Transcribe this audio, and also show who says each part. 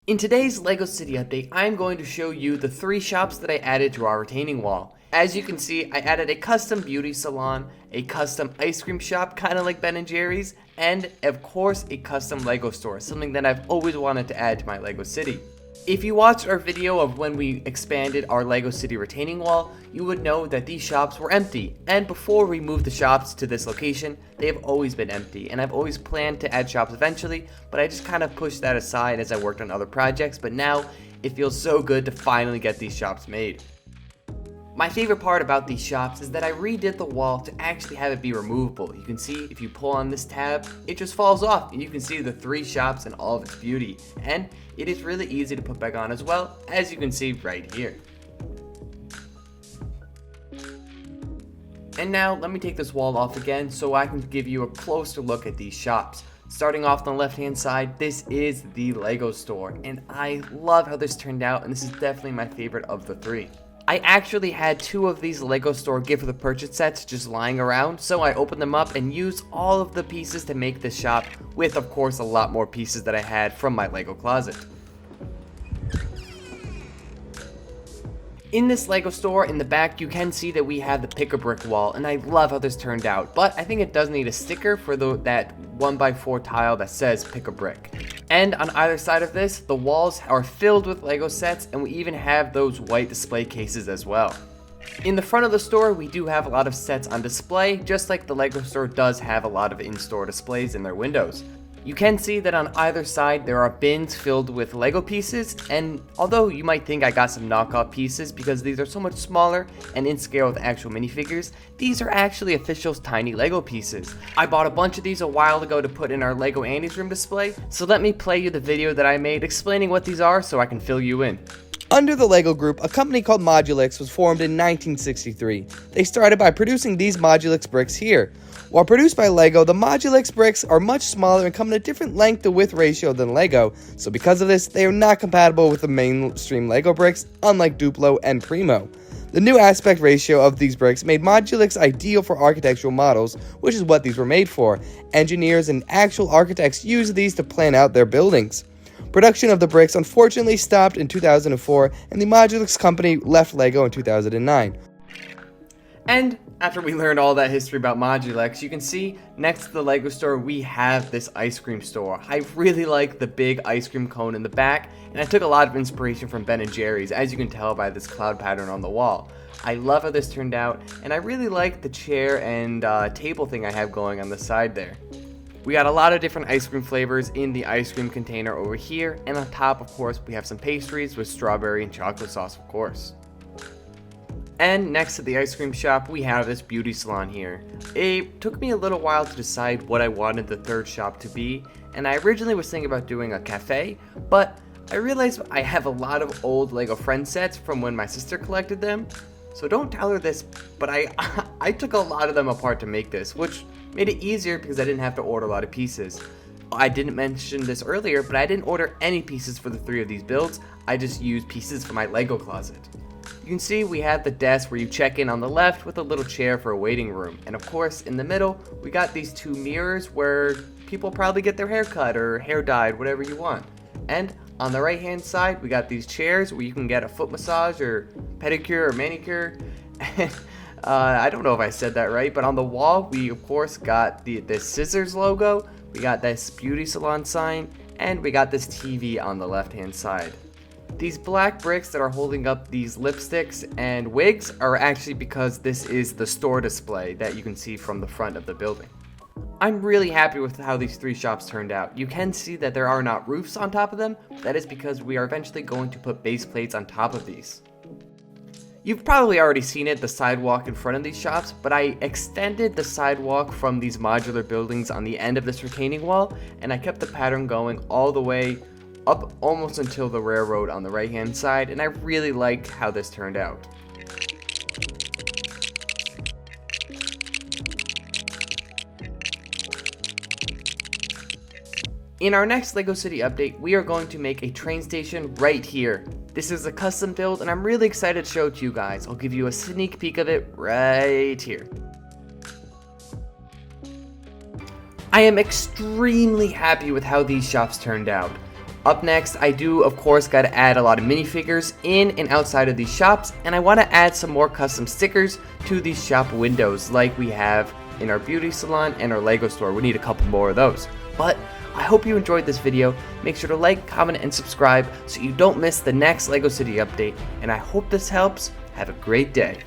Speaker 1: In today's LEGO City update, I'm going to show you the 3 shops that I added to our retaining wall. As you can see, I added a custom beauty salon, a custom ice cream shop, kind of like Ben & Jerry's, and of course a custom LEGO store, something that I've always wanted to add to my LEGO City. If you watched our video of when we expanded our LEGO City retaining wall, you would know that these shops were empty, and before we moved the shops to this location, they have always been empty, and I've always planned to add shops eventually, but I just kind of pushed that aside as I worked on other projects, but now it feels so good to finally get these shops made. My favorite part about these shops is that I redid the wall to actually have it be removable. You can see if you pull on this tab, it just falls off and you can see the 3 shops in all of its beauty. And it is really easy to put back on as well, as you can see right here. And now let me take this wall off again so I can give you a closer look at these shops. Starting off on the left hand side, this is the LEGO store, and I love how this turned out, and this is definitely my favorite of the 3. I actually had 2 of these LEGO store gift for the purchase sets just lying around, so I opened them up and used all of the pieces to make this shop, with of course a lot more pieces that I had from my LEGO closet. In this LEGO store, in the back, you can see that we have the pick-a-brick wall, and I love how this turned out, but I think it does need a sticker for that 1x4 tile that says pick-a-brick. And on either side of this, the walls are filled with LEGO sets, and we even have those white display cases as well. In the front of the store, we do have a lot of sets on display, just like the LEGO store does have a lot of in-store displays in their windows. You can see that on either side there are bins filled with LEGO pieces, and although you might think I got some knockoff pieces because these are so much smaller and in scale with actual minifigures, these are actually official tiny LEGO pieces. I bought a bunch of these a while ago to put in our LEGO Annie's room display, so let me play you the video that I made explaining what these are so I can fill you in.
Speaker 2: Under the LEGO Group, a company called Modulix was formed in 1963. They started by producing these Modulix bricks here. While produced by LEGO, the Modulix bricks are much smaller and come in a different length to width ratio than LEGO, so because of this, they are not compatible with the mainstream LEGO bricks, unlike Duplo and Primo. The new aspect ratio of these bricks made Modulix ideal for architectural models, which is what these were made for. Engineers and actual architects use these to plan out their buildings. Production of the bricks unfortunately stopped in 2004, and the Modulix company left LEGO in 2009.
Speaker 1: And after we learned all that history about Modulix, you can see next to the LEGO store we have this ice cream store. I really like the big ice cream cone in the back, and I took a lot of inspiration from Ben & Jerry's, as you can tell by this cloud pattern on the wall. I love how this turned out, and I really like the chair and table thing I have going on the side there. We got a lot of different ice cream flavors in the ice cream container over here, and on top, of course, we have some pastries with strawberry and chocolate sauce, of course. And next to the ice cream shop, we have this beauty salon here. It took me a little while to decide what I wanted the 3rd shop to be, and I originally was thinking about doing a cafe, but I realized I have a lot of old LEGO Friends sets from when my sister collected them. So don't tell her this, but I took a lot of them apart to make this, which made it easier because I didn't have to order a lot of pieces. I didn't mention this earlier, but I didn't order any pieces for the 3 of these builds. I just used pieces from my LEGO closet. You can see we have the desk where you check in on the left with a little chair for a waiting room. And of course, in the middle, we got these 2 mirrors where people probably get their hair cut or hair dyed, whatever you want. And on the right hand side, we got these chairs where you can get a foot massage or pedicure or manicure. And I don't know if I said that right, but on the wall, we of course got this scissors logo, we got this beauty salon sign, and we got this TV on the left hand side. These black bricks that are holding up these lipsticks and wigs are actually because this is the store display that you can see from the front of the building. I'm really happy with how these 3 shops turned out. You can see that there are not roofs on top of them. That is because we are eventually going to put base plates on top of these. You've probably already seen it, the sidewalk in front of these shops, but I extended the sidewalk from these modular buildings on the end of this retaining wall, and I kept the pattern going all the way up almost until the railroad on the right hand side, and I really like how this turned out. In our next LEGO City update, we are going to make a train station right here. This is a custom build, and I'm really excited to show it to you guys. I'll give you a sneak peek of it right here. I am extremely happy with how these shops turned out. Up next, I do of course got to add a lot of minifigures in and outside of these shops, and I want to add some more custom stickers to these shop windows like we have in our beauty salon and our Lego store. We need a couple more of those. But I hope you enjoyed this video. Make sure to like, comment, and subscribe so you don't miss the next Lego City update, and I hope this helps. Have a great day.